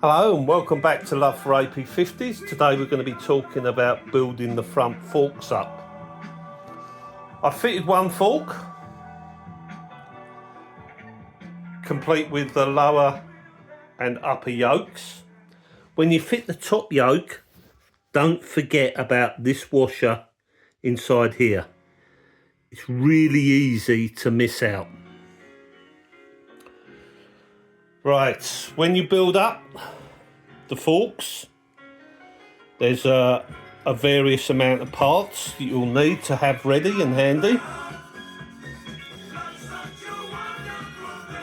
Hello and welcome back to Love for AP50s. Today we're going to be talking about building the front forks up. I fitted one fork, complete with the lower and upper yokes. When you fit the top yoke, don't forget about this washer inside here. It's really easy to miss out. Right, when you build up the forks, there's a various amount of parts that you'll need to have ready and handy.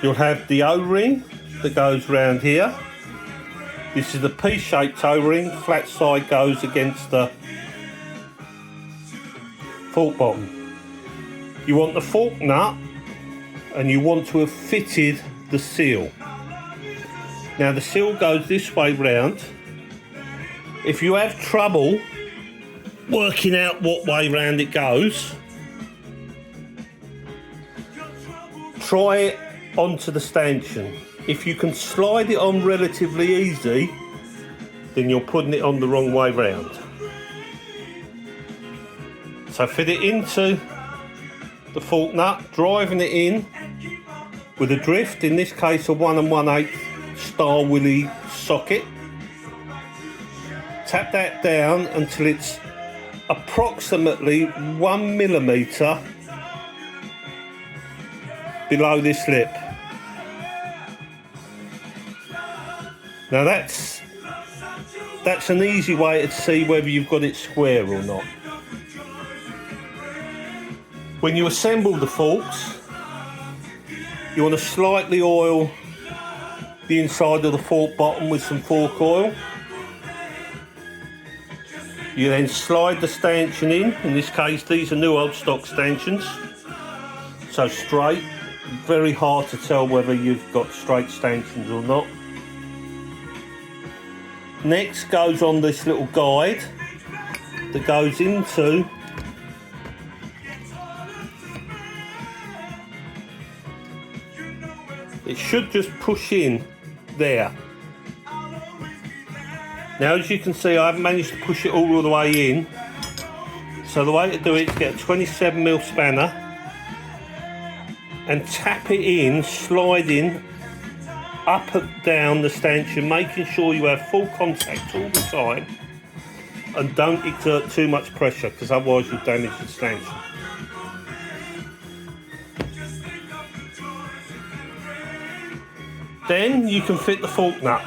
You'll have the O-ring that goes round here. This is the P-shaped O-ring, flat side goes against the fork bottom. You want the fork nut and you want to have fitted the seal. Now the seal goes this way round. If you have trouble working out what way round it goes, try it onto the stanchion. If you can slide it on relatively easy, then you're putting it on the wrong way round. So fit it into the fork nut, driving it in with a drift, in this case a 1 1/8 Star Willy socket. Tap that down until it's approximately 1 millimetre below this lip. Now that's an easy way to see whether you've got it square or not. When you assemble the forks, you want to slightly oil the inside of the fork bottom with some fork oil. You then slide the stanchion in this case these are new old stock stanchions, so straight. Very hard to tell whether you've got straight stanchions or not. Next goes on this little guide that goes into it should just push in there. Now as you can see, I haven't managed to push it all the way in, so the way to do it is get a 27mm spanner and tap it in, sliding up and down the stanchion, making sure you have full contact all the time and don't exert too much pressure, because otherwise you'll damage the stanchion. Then you can fit the fork nut.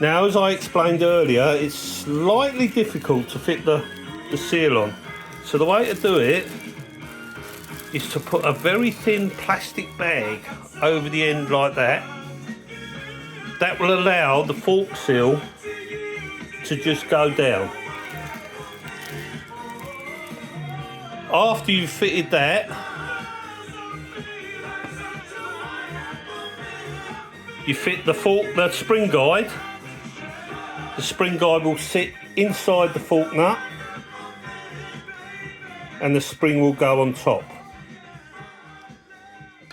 Now, as I explained earlier, it's slightly difficult to fit the seal on. So the way to do it is to put a very thin plastic bag over the end like that. That will allow the fork seal to just go down. After you've fitted that, you fit the spring guide. The spring guide will sit inside the fork nut and the spring will go on top.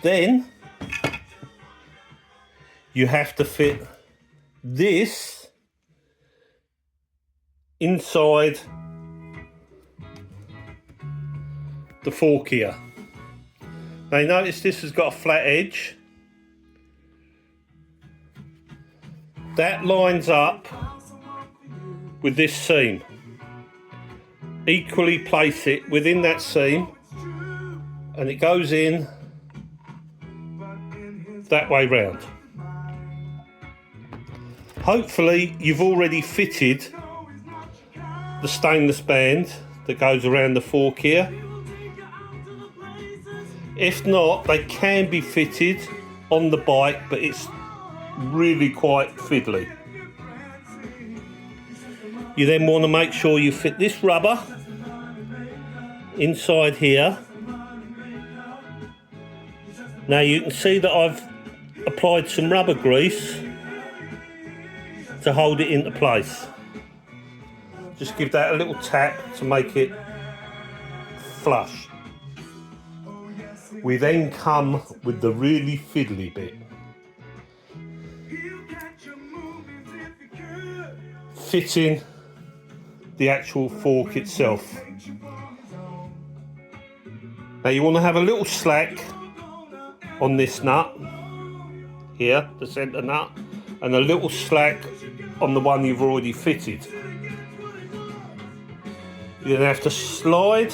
Then you have to fit this inside the fork here. Now notice this has got a flat edge. That lines up with this seam. Equally place it within that seam and it goes in that way round. Hopefully you've already fitted the stainless band that goes around the fork here. If not, they can be fitted on the bike, but it's really quite fiddly. You then want to make sure you fit this rubber inside here. Now you can see that I've applied some rubber grease to hold it into place. Just give that a little tap to make it flush. We then come with the really fiddly bit. fitting the actual fork itself. Now you want to have a little slack on this nut here, the centre nut, and a little slack on the one you've already fitted. You're going to have to slide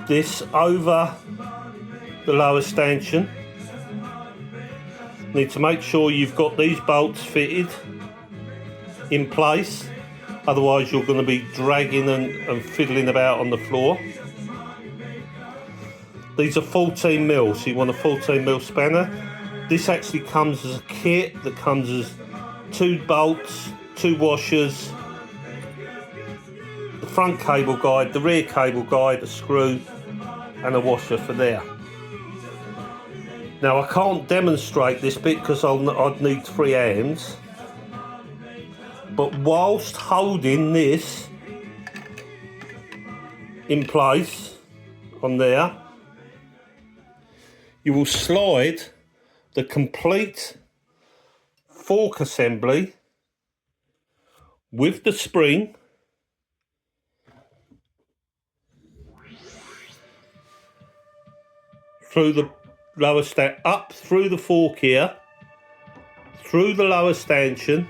this over the lower stanchion. Need to make sure you've got these bolts fitted in place, otherwise you're going to be dragging and fiddling about on the floor. These are 14mm, so you want a 14mm spanner. This actually comes as a kit that comes as 2 bolts, 2 washers, the front cable guide, the rear cable guide, a screw and a washer for there. Now I can't demonstrate this bit because I'd need 3 hands, but whilst holding this in place on there, you will slide the complete fork assembly with the spring through the lower up through the fork here, through the lower stanchion,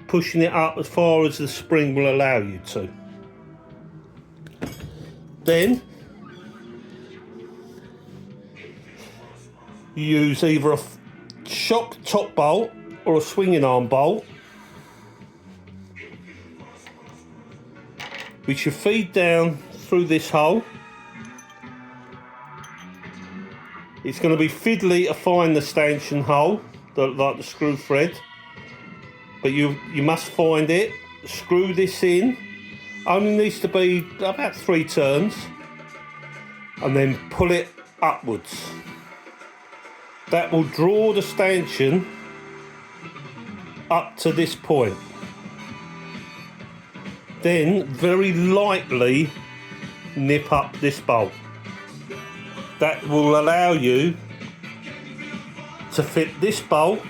pushing it up as far as the spring will allow you to. Then you use either a shock top bolt or a swinging arm bolt, which you feed down through this hole. It's going to be fiddly to find the stanchion hole, like the screw thread, but you must find it. Screw this in, only needs to be about 3 turns, and then pull it upwards. That will draw the stanchion up to this point. Then very lightly nip up this bolt. That will allow you to fit this bolt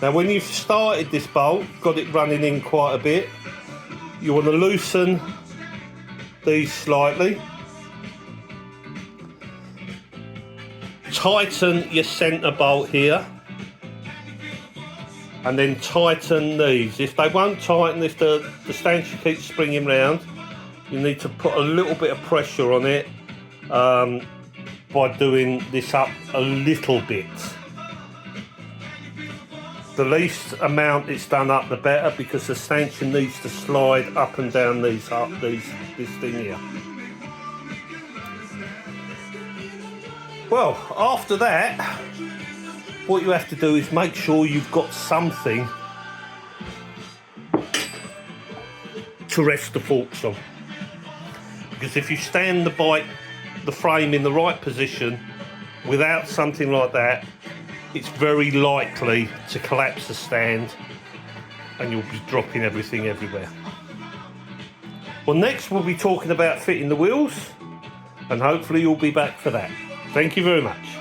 now. When you've started this bolt, got it running in quite a bit, you want to loosen these slightly, tighten your centre bolt here, and then tighten these. If they won't tighten, if the stanchion keeps springing round, you need to put a little bit of pressure on it by doing this up a little bit. The least amount it's done up, the better, because the stanchion needs to slide up and down this thing here. Well, after that, what you have to do is make sure you've got something to rest the forks on. Because if you stand the frame in the right position without something like that, it's very likely to collapse the stand and you'll be dropping everything everywhere. Well, next we'll be talking about fitting the wheels, and hopefully you'll be back for that. Thank you very much.